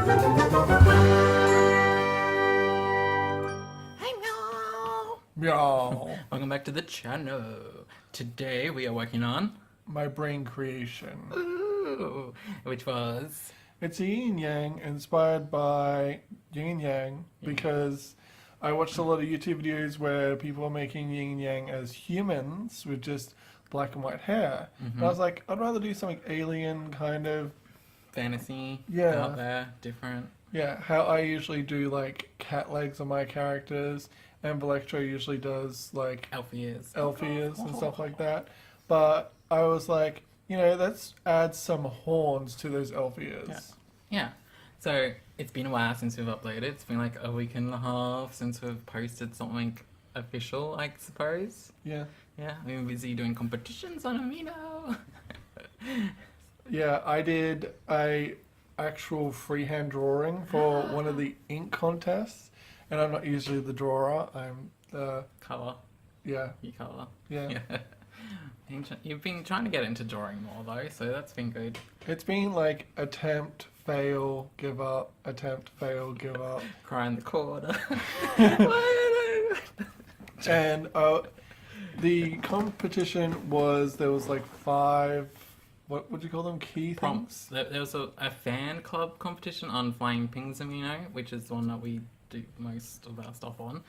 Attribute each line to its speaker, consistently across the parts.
Speaker 1: Hey, meow!
Speaker 2: Meow.
Speaker 1: Welcome back to the channel. Today we are working on
Speaker 2: My brain creation.
Speaker 1: ooh, which was
Speaker 2: It's a Yin Yang inspired by Yin Yang because I watched a lot of YouTube videos where people are making Yin Yang as humans with just black and white hair. And I was like, I'd rather do something alien kind of.
Speaker 1: fantasy
Speaker 2: Yeah.
Speaker 1: out there, different.
Speaker 2: Yeah, how I usually do like cat legs on my characters, and Electro usually does like
Speaker 1: Elf ears.
Speaker 2: elf ears and stuff like that. But I was like, let's add some horns to those elf ears.
Speaker 1: Yeah. So it's been a while since we've uploaded. It's been like a week and a half since we've posted something official, I suppose.
Speaker 2: Yeah.
Speaker 1: Yeah, we've been busy doing competitions on Amino.
Speaker 2: Yeah, I did a actual freehand drawing for one of the ink contests, and I'm not usually the drawer. I'm the
Speaker 1: Colour.
Speaker 2: yeah.
Speaker 1: You colour.
Speaker 2: Yeah.
Speaker 1: You've been trying to get into drawing more though, so that's been good.
Speaker 2: It's been like attempt, fail, give up, attempt, fail, give up.
Speaker 1: Cry in the corner.
Speaker 2: And the competition was, there was like 5, what would you call them, key
Speaker 1: Prompts.
Speaker 2: things?
Speaker 1: There was a fan club competition on Flying Pings Amino, which is the one that we do most of our stuff on.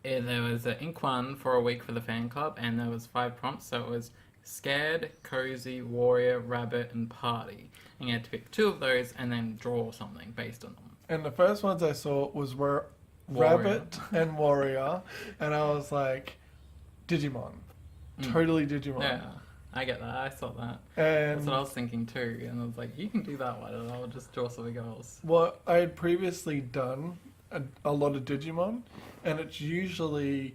Speaker 1: There was an ink one for a week for the fan club, and there was 5 prompts. So it was scared, cozy, warrior, rabbit, and party. And you had to pick 2 of those and then draw something based on them.
Speaker 2: And the first ones I saw was rabbit and warrior, and I was like, Digimon. Totally Digimon.
Speaker 1: Yeah, I get that. I saw that.
Speaker 2: And
Speaker 1: That's what I was thinking too. And I was like, you can do that one, and I'll just draw something else.
Speaker 2: what I had previously done a lot of Digimon, and it's usually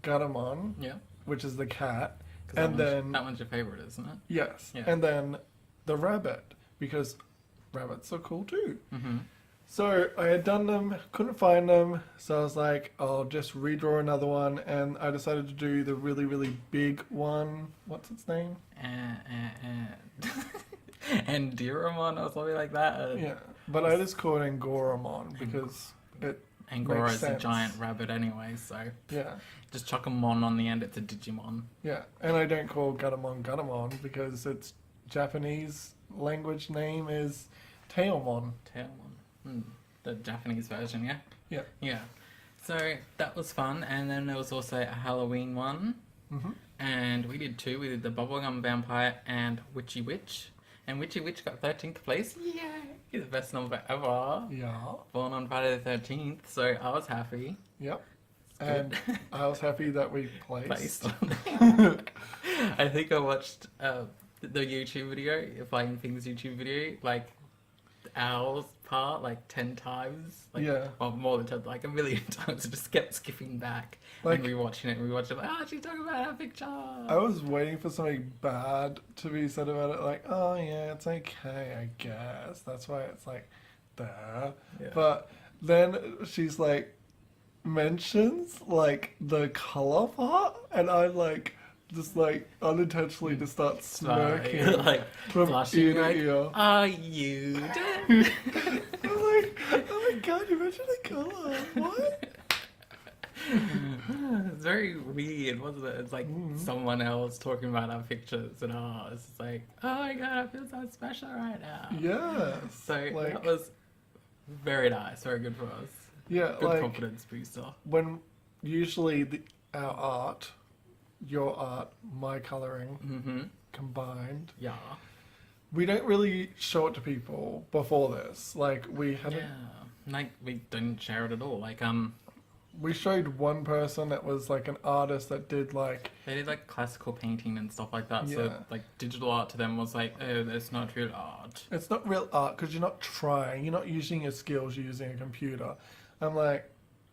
Speaker 2: Garamon,
Speaker 1: Yeah.
Speaker 2: which is the cat,
Speaker 1: 'Cause
Speaker 2: and then
Speaker 1: that one's your favorite, isn't it?
Speaker 2: yes,
Speaker 1: Yeah.
Speaker 2: and then the rabbit, because rabbits are cool too.
Speaker 1: Mm-hmm.
Speaker 2: So I had done them, couldn't find them, so I was like, I'll just redraw another one, and I decided to do the really, really big one. What's its name?
Speaker 1: Endearamon or something like that.
Speaker 2: Yeah, but I just called it Angoramon because it
Speaker 1: Angora
Speaker 2: makes
Speaker 1: is a
Speaker 2: sense.
Speaker 1: giant rabbit anyway, so
Speaker 2: Yeah,
Speaker 1: just chuck a mon on the end, it's a Digimon.
Speaker 2: yeah, and I don't call Garamon because its Japanese language name is Tailmon.
Speaker 1: Tailmon. The Japanese version, yeah?
Speaker 2: Yeah.
Speaker 1: Yeah. So that was fun, and then there was also a Halloween one.
Speaker 2: Mm-hmm.
Speaker 1: And we did 2. We did the Bubblegum Vampire and Witchy Witch. And Witchy Witch got 13th place. Yay! The best number ever.
Speaker 2: Yeah.
Speaker 1: Born on Friday the 13th, so I was happy.
Speaker 2: Yep. And I was happy that we placed.
Speaker 1: I think I watched the YouTube video, Flying Things YouTube video, like Owl's part, like 10 times. Like,
Speaker 2: Yeah.
Speaker 1: Well, more than 10, like a million times. I just kept skipping back
Speaker 2: Like-
Speaker 1: and rewatching it, like, she's talking about her picture.
Speaker 2: I was waiting for something bad to be said about it, like, oh yeah, it's okay, I guess. That's why it's like, there.
Speaker 1: Yeah.
Speaker 2: But then she's like, mentions like the color part, and I like, just like unintentionally just start smirking
Speaker 1: like,
Speaker 2: from
Speaker 1: blushing,
Speaker 2: ear to
Speaker 1: like,
Speaker 2: ear.
Speaker 1: are you
Speaker 2: I'm like, oh my god, you mentioned the color. What?
Speaker 1: It's very weird, wasn't it? It's like someone else talking about our pictures and ours. It's like, oh my god, I feel so special right now.
Speaker 2: Yes.
Speaker 1: So
Speaker 2: like,
Speaker 1: that was very nice, very good for us.
Speaker 2: yeah,
Speaker 1: Good
Speaker 2: like
Speaker 1: confidence booster.
Speaker 2: when usually our art, your art, my coloring
Speaker 1: Mm-hmm.
Speaker 2: combined,
Speaker 1: Yeah.
Speaker 2: we don't really show it to people before this. Like we had
Speaker 1: Yeah. Like we didn't share it at all. Like
Speaker 2: we showed one person that was like an artist that did like,
Speaker 1: they did like classical painting and stuff like that.
Speaker 2: Yeah.
Speaker 1: So like digital art to them was like, oh, that's not real art.
Speaker 2: it's not real art because you're not trying, you're not using your skills, you're using a computer. I'm like,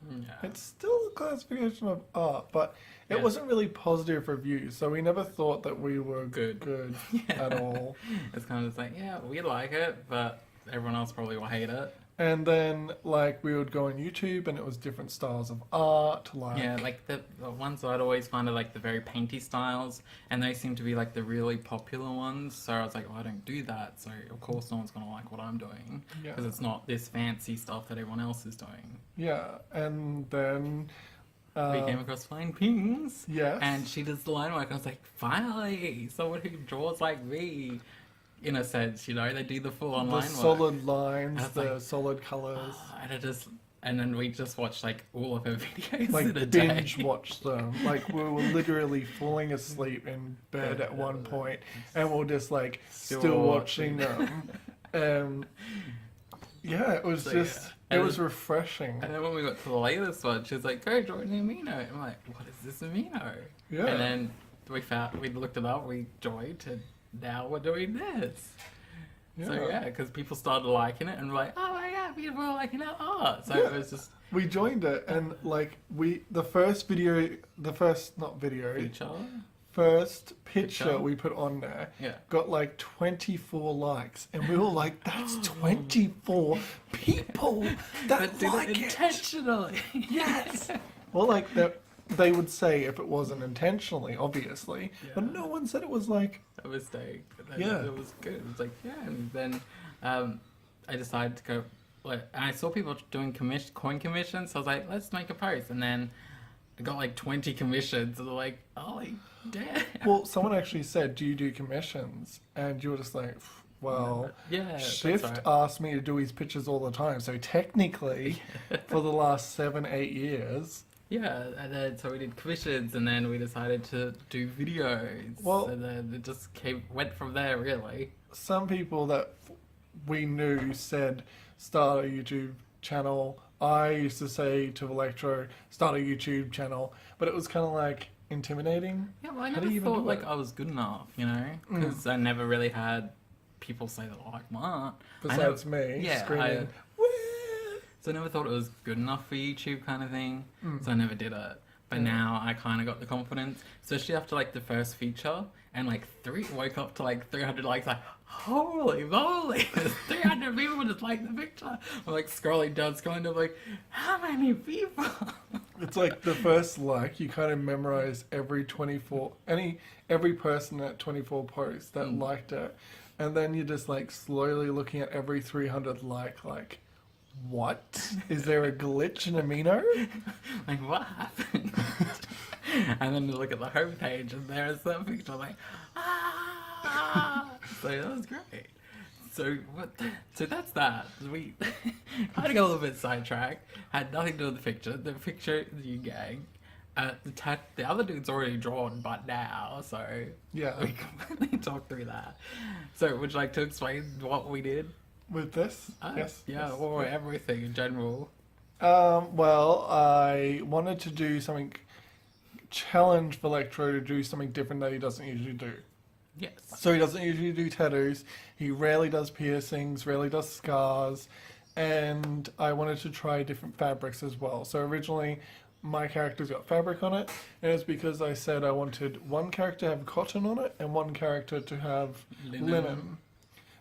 Speaker 1: Yeah.
Speaker 2: it's still a classification of art, but it
Speaker 1: Yeah.
Speaker 2: wasn't really positive reviews, so we never thought that we were
Speaker 1: Good.
Speaker 2: at all.
Speaker 1: It's kind of just like, yeah, we like it, but everyone else probably will hate it.
Speaker 2: And then, like, we would go on YouTube and it was different styles of art, like...
Speaker 1: Yeah, like the ones that I'd always find are like the very painty styles, and they seem to be like the really popular ones. So I was like, oh, I don't do that, so of course no one's gonna like what I'm doing
Speaker 2: Yeah.
Speaker 1: because it's not this fancy stuff that everyone else is doing.
Speaker 2: Yeah, and then...
Speaker 1: We came across Flying Pings,
Speaker 2: Yes.
Speaker 1: and she does the line work. I was like, finally, someone who draws like me. In a sense, you know, they do the full on
Speaker 2: the
Speaker 1: line work.
Speaker 2: solid lines,
Speaker 1: And it's
Speaker 2: the
Speaker 1: like,
Speaker 2: solid colours.
Speaker 1: And then we just watched like all of her videos
Speaker 2: Like,
Speaker 1: in a
Speaker 2: binge
Speaker 1: day.
Speaker 2: watch them. Like, we were literally falling asleep in bed at one point, and we're just, like, still watching them. Yeah, it was
Speaker 1: So,
Speaker 2: just...
Speaker 1: yeah.
Speaker 2: It was refreshing.
Speaker 1: And then when we got to the latest one, she was like, go join the amino. I'm like, what is this amino?
Speaker 2: Yeah.
Speaker 1: And then we looked it up, we joined, and now we're doing this.
Speaker 2: Yeah.
Speaker 1: So yeah, because people started liking it and were like, oh my god, people are liking our art. So it was just
Speaker 2: We joined it, and, like, the first picture
Speaker 1: Picture.
Speaker 2: we put on there
Speaker 1: Yeah.
Speaker 2: got, like, 24 likes, and we were like, that's 24 people that
Speaker 1: But did
Speaker 2: like
Speaker 1: it
Speaker 2: it.
Speaker 1: intentionally.
Speaker 2: Yes. Well, like, they would say if it wasn't intentionally, obviously, but
Speaker 1: Yeah.
Speaker 2: no one said it was like...
Speaker 1: A mistake. But then
Speaker 2: Yeah.
Speaker 1: It was good. It was like, yeah. And then I decided to go. And I saw people doing coin commissions, so I was like, let's make a post. And then I got like 20 commissions, and they're like, holy damn.
Speaker 2: Well, someone actually said, do you do commissions? And you were just like, well...
Speaker 1: Yeah, that's
Speaker 2: Shift
Speaker 1: right.
Speaker 2: asked me to do his pictures all the time, so technically, for the last 7-8 years...
Speaker 1: Yeah, and then so we did commissions, and then we decided to do videos.
Speaker 2: Well-
Speaker 1: and then it just went from there, really.
Speaker 2: Some people that we knew said, start a YouTube channel. I used to say to Electro, start a YouTube channel, but it was kind of like intimidating.
Speaker 1: Yeah, well, I
Speaker 2: How do
Speaker 1: never
Speaker 2: you even
Speaker 1: thought
Speaker 2: do
Speaker 1: like
Speaker 2: it?
Speaker 1: I was good enough, you know, because I never really had people say that I like my art.
Speaker 2: Besides me,
Speaker 1: yeah,
Speaker 2: screaming,
Speaker 1: So I never thought it was good enough for YouTube kind of thing.
Speaker 2: Mm.
Speaker 1: So I never did it. But now I kind of got the confidence, especially after like the first feature, and like woke up to like 300 likes. Like, holy moly, there's 300 people just like the picture. I'm like scrolling down, like, how many people?
Speaker 2: It's like the first like, you kind of memorize every person at 24 posts that liked it. And then you're just like slowly looking at every 300 like, what? Is there a glitch in Amino?
Speaker 1: Like, what happened? And then you look at the homepage and there's that picture. I'm like, ah! So that was great. So So that's that. We kind of got a little bit sidetracked. Had nothing to do with the picture. The picture is Yin Yang. The other dude's already drawn, but now, so
Speaker 2: Yeah.
Speaker 1: we completely talked through that. So would you like to explain what we did?
Speaker 2: With this?
Speaker 1: Yes. Yeah,
Speaker 2: yes.
Speaker 1: or everything in general.
Speaker 2: Well, I wanted to do something, challenge Electro to do something different that he doesn't usually do.
Speaker 1: Yes.
Speaker 2: So he doesn't usually do tattoos, he rarely does piercings, rarely does scars, and I wanted to try different fabrics as well. So originally, my character's got fabric on it, and it's because I said I wanted one character to have cotton on it, and one character to have linen.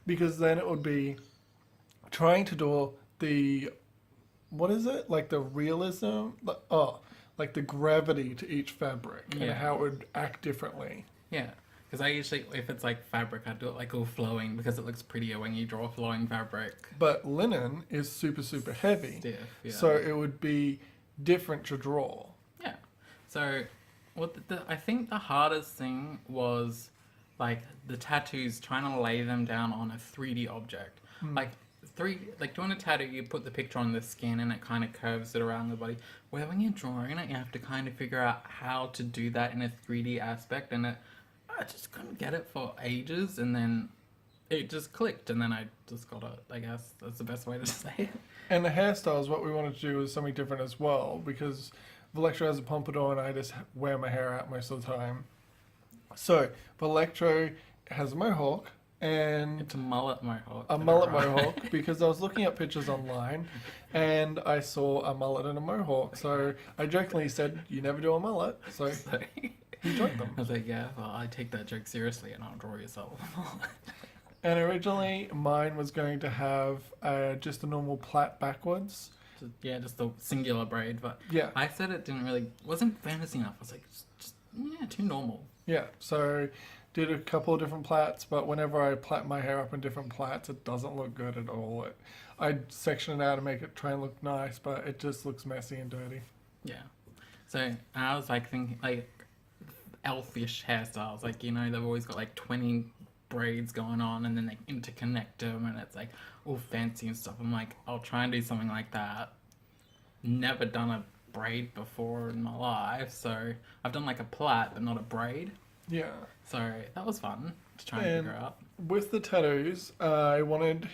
Speaker 2: Because then it would be trying to do the, what is it? Like the realism? Like the gravity to each fabric and
Speaker 1: Yeah.
Speaker 2: how it would act differently.
Speaker 1: Yeah, because I usually, if it's like fabric, I do it like all flowing because it looks prettier when you draw flowing fabric.
Speaker 2: But linen is super, super heavy.
Speaker 1: Stiff, yeah.
Speaker 2: So it would be different to draw.
Speaker 1: Yeah. So, I think the hardest thing was like the tattoos, trying to lay them down on a 3D object. Like doing a tattoo, you put the picture on the skin and it kind of curves it around the body. Where when you're drawing it, you have to kind of figure out how to do that in a 3D aspect, and I just couldn't get it for ages, and then it just clicked, and then I just got it. I guess that's the best way to say it.
Speaker 2: And the hairstyles, what we wanted to do was something different as well, because Electro has a pompadour and I just wear my hair out most of the time. So, Electro has a mohawk, and
Speaker 1: It's a mullet mohawk.
Speaker 2: a mullet mohawk, because I was looking at pictures online and I saw a mullet and a mohawk. So I jokingly said, you never do a mullet. So
Speaker 1: So,
Speaker 2: he joined them.
Speaker 1: I was like, yeah, well, I take that joke seriously and I'll draw yourself a mullet.
Speaker 2: And originally, mine was going to have just a normal plait backwards.
Speaker 1: Yeah, just a singular braid, but
Speaker 2: Yeah,
Speaker 1: I said it wasn't fancy enough. I was like, just yeah, too normal.
Speaker 2: yeah. So did a couple of different plaits, but whenever I plait my hair up in different plaits, it doesn't look good at all. I section it out to make it try and look nice, but it just looks messy and dirty.
Speaker 1: Yeah. So I was like thinking like elfish hairstyles, like they've always got like 20 braids going on, and then they interconnect them, and it's like all fancy and stuff. I'm like, I'll try and do something like that. Never done a braid before in my life, so I've done like a plait, but not a braid.
Speaker 2: Yeah.
Speaker 1: So that was fun to try and
Speaker 2: And
Speaker 1: figure out.
Speaker 2: with the tattoos, I wanted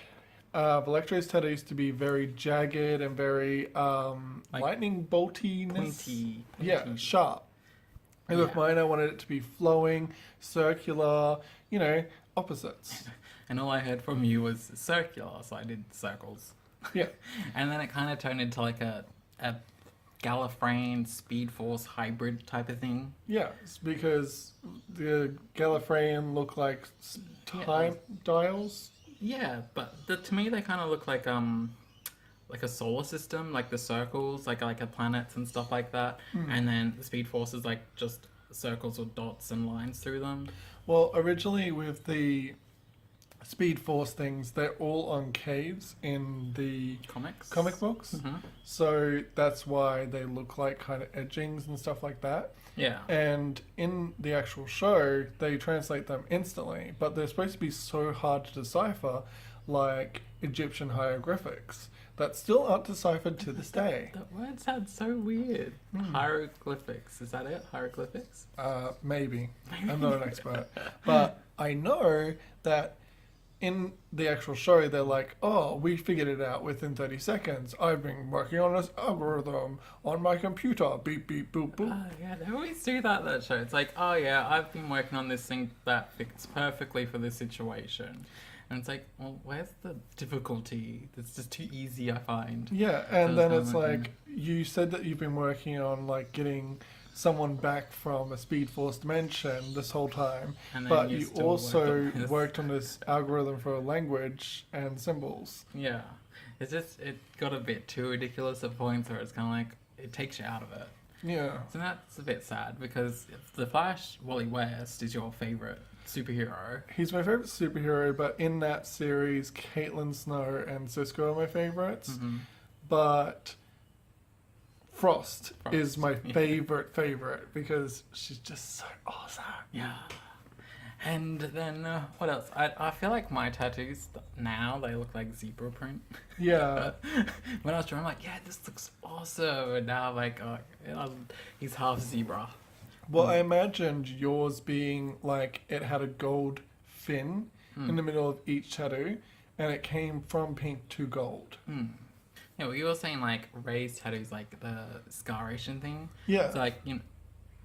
Speaker 2: Electro's tattoos to be very jagged and very
Speaker 1: Like
Speaker 2: lightning boltiness.
Speaker 1: Pointy.
Speaker 2: Yeah, sharp. And with
Speaker 1: Yeah.
Speaker 2: mine, I wanted it to be flowing, circular, opposites.
Speaker 1: And all I heard from you was circular, so I did circles.
Speaker 2: Yeah.
Speaker 1: And then it kind of turned into like a Gallifreyan Speed Force hybrid type of thing.
Speaker 2: Yeah, it's because the Gallifreyan look like time dials.
Speaker 1: Yeah, but to me they kind of look like a solar system, like the circles, like a planets and stuff like that. And then the Speed Force is like just circles with dots and lines through them.
Speaker 2: Well, originally with the Speed Force things, they're all on caves in the comic books.
Speaker 1: Mm-hmm.
Speaker 2: So that's why they look like kind of edgings and stuff like that.
Speaker 1: Yeah.
Speaker 2: And in the actual show, they translate them instantly, but they're supposed to be so hard to decipher, like Egyptian hieroglyphics, that still aren't deciphered to this day.
Speaker 1: That word sounds so weird. Hieroglyphics, is that it? Hieroglyphics?
Speaker 2: Maybe. I'm not an expert. But I know that in the actual show, they're like, oh, we figured it out within 30 seconds. I've been working on this algorithm on my computer. Beep, beep, boop, boop.
Speaker 1: Oh, yeah, they always do that show. It's like, oh yeah, I've been working on this thing that fits perfectly for this situation. And it's like, well, where's the difficulty? It's just too easy, I find.
Speaker 2: Yeah, and then it's
Speaker 1: like,
Speaker 2: like, you said that you've been working on, like, getting someone back from a Speed Force dimension this whole time,
Speaker 1: And then
Speaker 2: but
Speaker 1: you
Speaker 2: you
Speaker 1: still
Speaker 2: also
Speaker 1: this.
Speaker 2: worked on this algorithm for language and symbols.
Speaker 1: Yeah. It got a bit too ridiculous at points where it's kind of like, it takes you out of it.
Speaker 2: Yeah.
Speaker 1: So that's a bit sad because The Flash, Wally West, is your favourite superhero.
Speaker 2: He's my favorite superhero, but in that series, Caitlin Snow and Cisco are my favorites.
Speaker 1: Mm-hmm.
Speaker 2: But Frost is my
Speaker 1: yeah.
Speaker 2: favorite because she's just so awesome.
Speaker 1: Yeah. And then, what else? I feel like my tattoos now, they look like zebra print.
Speaker 2: Yeah.
Speaker 1: When I was drawing, I'm like, yeah, this looks awesome. And now I'm like, oh, he's half zebra.
Speaker 2: Well, I imagined yours being like it had a gold fin in the middle of each tattoo, and it came from pink to gold.
Speaker 1: Yeah, well, you were saying like raised tattoos, like the scaration thing.
Speaker 2: Yeah.
Speaker 1: So like,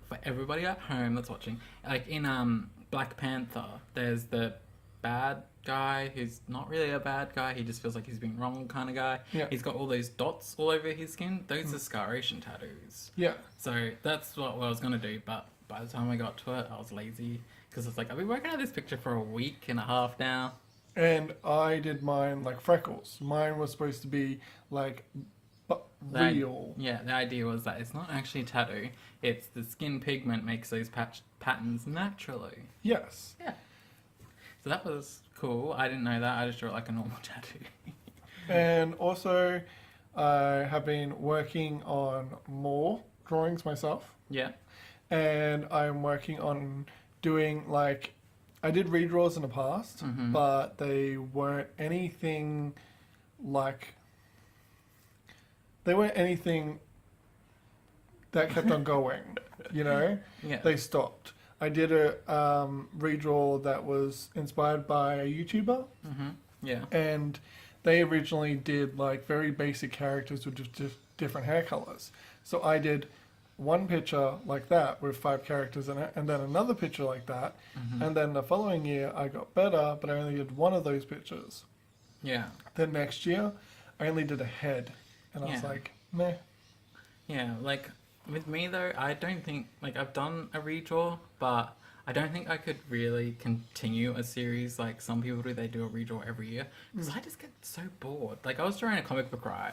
Speaker 1: for everybody at home that's watching, like in Black Panther, there's the bad guy who's not really a bad guy. He just feels like he's being wrong kind of guy.
Speaker 2: Yeah.
Speaker 1: He's got all those dots all over his skin. Those are scaration tattoos.
Speaker 2: Yeah.
Speaker 1: So that's what I was going to do. But by the time I got to it, I was lazy. Because it's like, I've been working on this picture for a week and a half now.
Speaker 2: And I did mine like freckles. Mine was supposed to be like real.
Speaker 1: Yeah, the idea was that it's not actually a tattoo. It's the skin pigment makes those patterns naturally.
Speaker 2: Yes.
Speaker 1: Yeah. So that was cool. I didn't know that. I just drew it like a normal tattoo.
Speaker 2: And also, I have been working on more drawings myself.
Speaker 1: Yeah.
Speaker 2: And I'm working on doing like, I did redraws in the past, but they weren't anything like, that kept on going,
Speaker 1: Yeah.
Speaker 2: They stopped. I did a redraw that was inspired by a YouTuber,
Speaker 1: Yeah.
Speaker 2: and they originally did like very basic characters with just different hair colors. So I did one picture like that with 5 characters in it, and then another picture like that, and then the following year I got better, but I only did one of those pictures.
Speaker 1: Yeah.
Speaker 2: Then next year I only did a head, and I was
Speaker 1: Yeah.
Speaker 2: like, meh.
Speaker 1: Yeah, like with me though, I don't think like I've done a redraw, but I don't think I could really continue a series like some people do. They do a redraw every year because I just get so bored. Like I was drawing a comic book, right,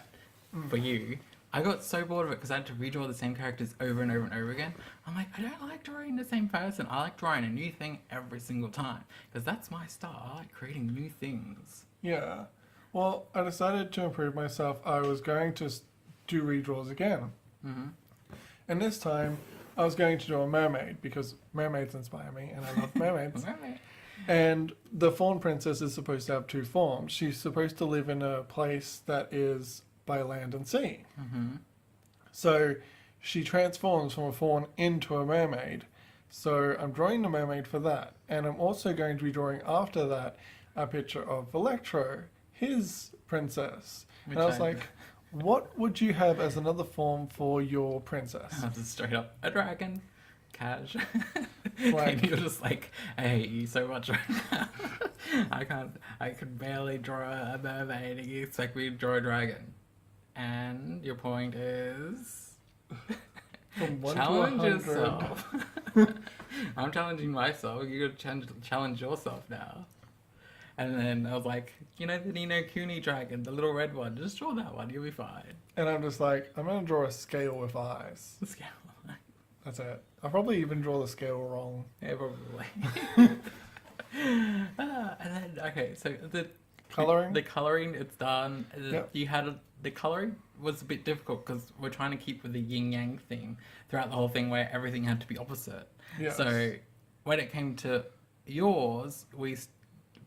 Speaker 1: for you. I got so bored of it because I had to redraw the same characters over and over and over again. I'm like, I don't like drawing the same person. I like drawing a new thing every single time because that's my style. I like creating new things.
Speaker 2: Yeah. Well, I decided to improve myself. I was going to do redraws again.
Speaker 1: Mm-hmm.
Speaker 2: And this time, I was going to do a mermaid because mermaids inspire me and I love mermaids. And the Fawn Princess is supposed to have two forms. She's supposed to live in a place that is by land and sea.
Speaker 1: Mm-hmm.
Speaker 2: So she transforms from a fawn into a mermaid. So I'm drawing the mermaid for that. And I'm also going to be drawing after that a picture of Electro, his princess.
Speaker 1: Which
Speaker 2: and I was like, what would you have as another form for your princess?
Speaker 1: Just straight up a dragon. Cash.
Speaker 2: Like-
Speaker 1: and you're just like, I hate you so much right now. I could barely draw a mermaid and you expect me to draw a dragon. And your point is...
Speaker 2: From 1
Speaker 1: challenge
Speaker 2: to 100.
Speaker 1: yourself. I'm challenging myself. You gotta challenge yourself now. And then I was like, you know the Nino Kuni dragon, the little red one, just draw that one, you'll be fine.
Speaker 2: And I'm just like, I'm going to draw a scale with eyes.
Speaker 1: The scale.
Speaker 2: That's it. I'll probably even draw the scale wrong.
Speaker 1: Yeah, probably. And then, okay, so
Speaker 2: Colouring?
Speaker 1: the colouring, it's done.
Speaker 2: Yep.
Speaker 1: You had the colouring was a bit difficult because we're trying to keep with the Yin Yang theme throughout the whole thing where everything had to be opposite.
Speaker 2: Yes.
Speaker 1: So when it came to yours,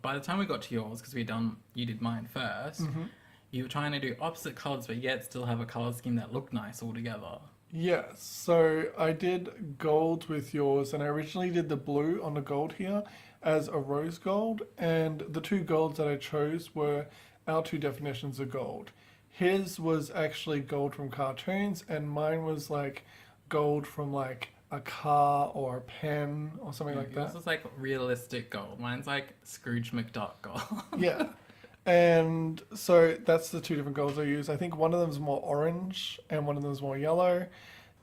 Speaker 1: by the time we got to yours, because you did mine 1st,
Speaker 2: Mhm.
Speaker 1: you were trying to do opposite colours but yet still have a colour scheme that looked nice altogether.
Speaker 2: Yes, so I did gold with yours, and I originally did the blue on the gold here as a rose gold, and the two golds that I chose were our two definitions of gold. His was actually gold from cartoons, and mine was like gold from like a car or a pen or something like
Speaker 1: Yours
Speaker 2: that.
Speaker 1: is like realistic gold. Mine's like Scrooge McDuck gold.
Speaker 2: Yeah. And so that's the two different golds I use. I think one of them is more orange and one of them is more yellow.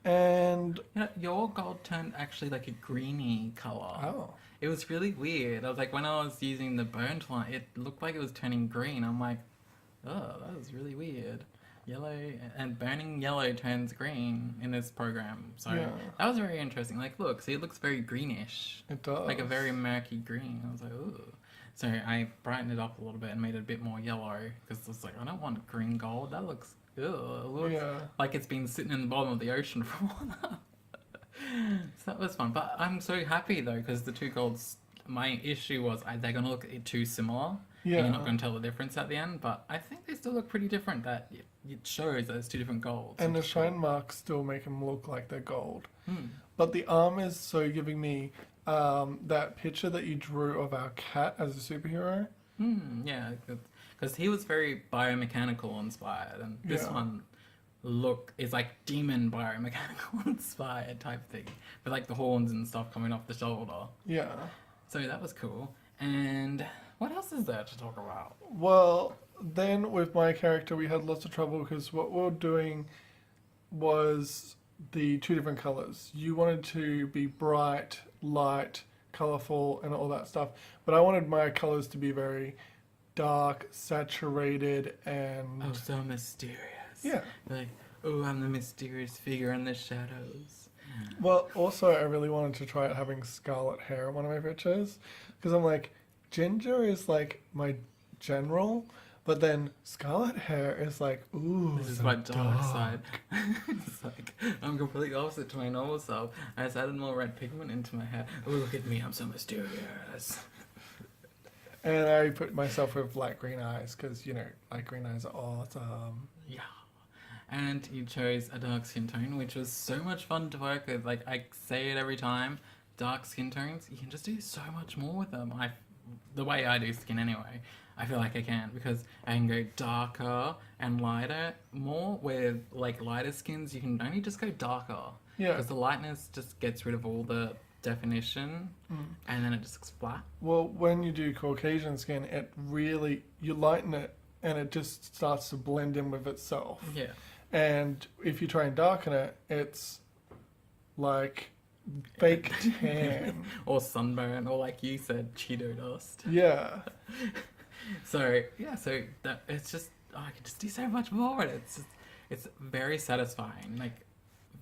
Speaker 2: And
Speaker 1: You know, your gold turned actually like a greeny colour.
Speaker 2: oh,
Speaker 1: It was really weird. I was like, when I was using the burnt one, it looked like it was turning green. I'm like, oh, that was really weird. Yellow and burning yellow turns green in this program. So
Speaker 2: Yeah.
Speaker 1: that was very interesting. Like, look, see, it looks very greenish.
Speaker 2: it does.
Speaker 1: Like a very murky green. I was like, ooh. So I brightened it up a little bit and made it a bit more yellow because it's like, I don't want green gold. That looks, ew, it looks
Speaker 2: Yeah.
Speaker 1: like it's been sitting in the bottom of the ocean for a while. So that was fun. But I'm so happy though because the two golds, my issue was they're going to look too similar. And
Speaker 2: Yeah.
Speaker 1: you're not going to tell the difference at the end. But I think they still look pretty different. That it shows that it's two different golds.
Speaker 2: And the
Speaker 1: which is cool.
Speaker 2: shine marks still make them look like they're gold.
Speaker 1: Hmm.
Speaker 2: But the arm is so giving me that picture that you drew of our cat as a superhero.
Speaker 1: Yeah, because he was very biomechanical inspired, and this
Speaker 2: Yeah.
Speaker 1: one is like demon biomechanical inspired type thing, with like the horns and stuff coming off the shoulder.
Speaker 2: Yeah.
Speaker 1: So that was cool. And what else is there to talk about?
Speaker 2: Well, then with my character, we had lots of trouble because what we were doing was the two different colors. You wanted to be bright, light, colorful, and all that stuff. But I wanted my colors to be very dark, saturated, and
Speaker 1: Oh, so mysterious.
Speaker 2: yeah.
Speaker 1: Like, oh, I'm the mysterious figure in the shadows.
Speaker 2: Well, also, I really wanted to try having scarlet hair in one of my pictures because I'm like, ginger is like my general, but then scarlet hair is like, ooh,
Speaker 1: This is
Speaker 2: so
Speaker 1: my dark side. It's like, I'm completely opposite to my normal self. I just added more red pigment into my hair. Oh, look at me, I'm so mysterious.
Speaker 2: And I put myself with light green eyes because, you know, light green eyes are awesome.
Speaker 1: Yeah. And you chose a dark skin tone, which was so much fun to work with. Like, I say it every time, dark skin tones, you can just do so much more with them. The way I do skin anyway, I feel like I can, because I can go darker and lighter more. With, like, lighter skins, you can only just go darker.
Speaker 2: Yeah.
Speaker 1: Because the lightness just gets rid of all the definition, and then it just looks flat.
Speaker 2: Well, when you do Caucasian skin, it really, you lighten it and it just starts to blend in with itself.
Speaker 1: Yeah.
Speaker 2: And if you try and darken it, it's like fake tan.
Speaker 1: Or sunburn, or like you said, Cheeto dust.
Speaker 2: Yeah.
Speaker 1: So yeah, so that it's just I could just do so much more, and it's very satisfying, like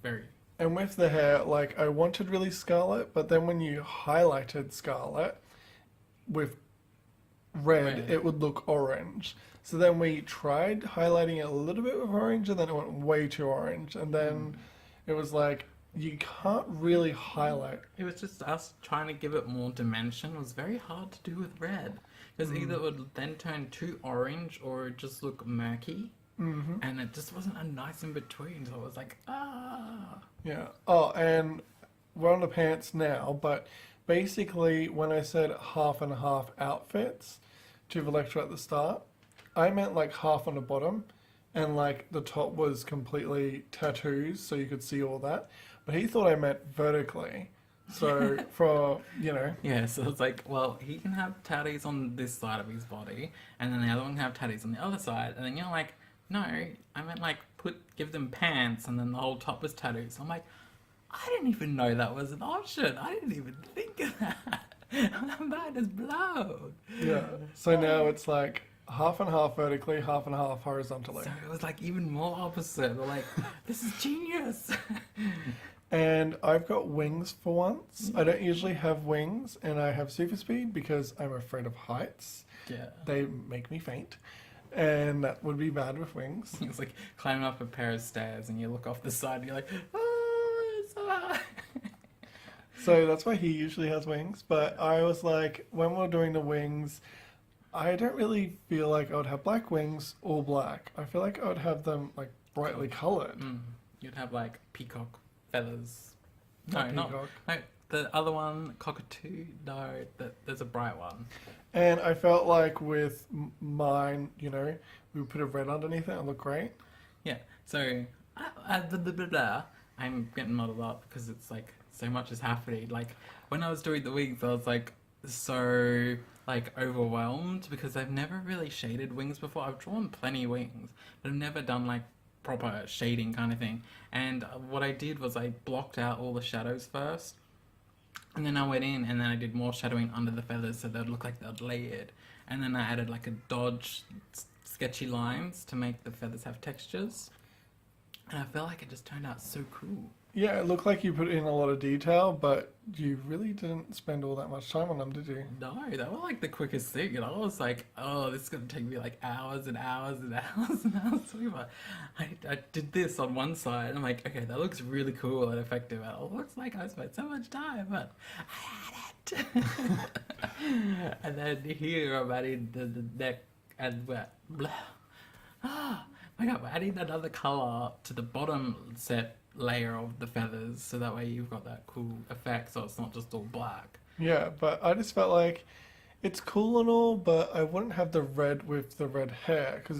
Speaker 1: very.
Speaker 2: And with the hair, like I wanted really scarlet, but then when you highlighted scarlet with red, it would look orange. So then we tried highlighting it a little bit with orange, and then it went way too orange. And then it was like, you can't really highlight.
Speaker 1: It was just us trying to give it more dimension. It was very hard to do with red. Because either it would then turn too orange or it just look murky.
Speaker 2: Mm-hmm.
Speaker 1: And it just wasn't a nice in between. So it was like, ah.
Speaker 2: Yeah. Oh, and we're on the pants now, but basically when I said half and half outfits to Electra at the start, I meant like half on the bottom and like the top was completely tattoos so you could see all that. But he thought I meant vertically. So for, you know.
Speaker 1: Yeah, so it's like, well, he can have tattoos on this side of his body and then the other one can have tattoos on the other side. And then you're like, no, I meant like give them pants and then the whole top was tattoos. So I'm like, I didn't even know that was an option. I didn't even think of that. My mind is blown.
Speaker 2: Yeah. So now it's like half and half vertically, half and half horizontally.
Speaker 1: So it was like even more opposite. We're like, this is genius.
Speaker 2: And I've got wings for once. I don't usually have wings, and I have super speed because I'm afraid of heights.
Speaker 1: Yeah.
Speaker 2: They make me faint, and that would be bad with wings.
Speaker 1: It's like climbing up a pair of stairs and you look off the side and you're like, oh, it's so high.
Speaker 2: So that's why he usually has wings. But I was like, when we're doing the wings, I don't really feel like I would have black wings or black. I feel like I would have them like brightly colored.
Speaker 1: You'd have like peacock feathers.
Speaker 2: Not
Speaker 1: No,
Speaker 2: peacock.
Speaker 1: no, the other one, cockatoo. No, there's a bright one.
Speaker 2: And I felt like with mine, you know, we would put a red underneath it and look great.
Speaker 1: Yeah. So I'm getting muddled up because it's like so much is happening. Like when I was doing the wings, I was like so like overwhelmed because I've never really shaded wings before. I've drawn plenty of wings, but I've never done like proper shading kind of thing. And what I did was I blocked out all the shadows first, and then I went in and then I did more shadowing under the feathers so they'd look like they're layered. And then I added like a dodge sketchy lines to make the feathers have textures. And I felt like it just turned out so cool.
Speaker 2: Yeah, it looked like you put in a lot of detail, but you really didn't spend all that much time on them, did you?
Speaker 1: No, they were like the quickest thing, and I was like, oh, this is going to take me like hours and hours and hours and hours. But I did this on one side, and I'm like, okay, that looks really cool and effective. And it looks like I spent so much time, but I had it. And then here I'm adding the neck and blah. Ah, my God, we're adding another color to the bottom set layer of the feathers so that way you've got that cool effect so it's not just all black.
Speaker 2: Yeah, but I just felt like it's cool and all, but I wouldn't have the red with the red hair because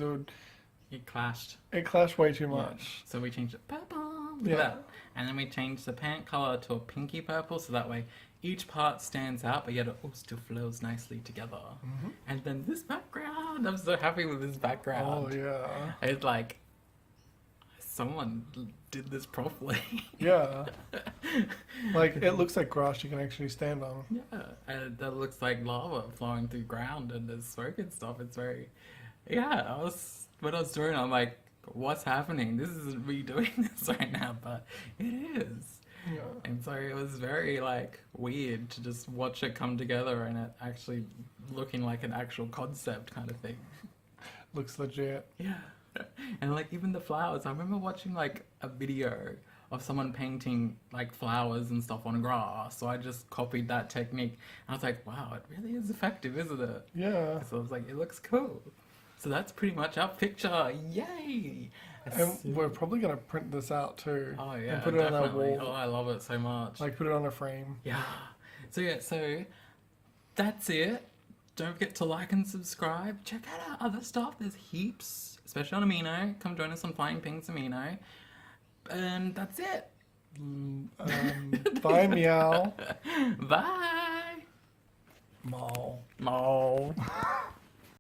Speaker 1: It clashed.
Speaker 2: it clashed way too much.
Speaker 1: Yeah. So we changed it purple.
Speaker 2: Yeah.
Speaker 1: That. And then we changed the pant color to a pinky purple so that way each part stands out but yet it all still flows nicely together.
Speaker 2: Mm-hmm.
Speaker 1: And then this background, I'm so happy with this background.
Speaker 2: Oh yeah.
Speaker 1: It's like someone did this properly.
Speaker 2: Yeah. Like it looks like grass you can actually stand on.
Speaker 1: Yeah, and that looks like lava flowing through ground and there's smoke and stuff. It's very, yeah. When I was doing it, I'm like, what's happening? This isn't me doing this right now, but it is.
Speaker 2: Yeah.
Speaker 1: And so it was very like weird to just watch it come together and it actually looking like an actual concept kind of thing.
Speaker 2: Looks legit.
Speaker 1: Yeah. And like even the flowers, I remember watching like a video of someone painting like flowers and stuff on grass, so I just copied that technique and I was like, wow, it really is effective, isn't it?
Speaker 2: Yeah.
Speaker 1: So I was like, it looks cool. So that's pretty much our picture. Yay!
Speaker 2: And we're probably gonna print this out too.
Speaker 1: Oh yeah,
Speaker 2: And put it on our
Speaker 1: definitely.
Speaker 2: wall.
Speaker 1: Oh, I love it so much.
Speaker 2: Like put it on a frame.
Speaker 1: Yeah. So yeah, so that's it. Don't forget to like and subscribe. Check out our other stuff. There's heaps, especially on Amino. Come join us on Flying Pings Amino. And that's it.
Speaker 2: Bye, meow.
Speaker 1: Bye.
Speaker 2: Mall.
Speaker 1: Mall.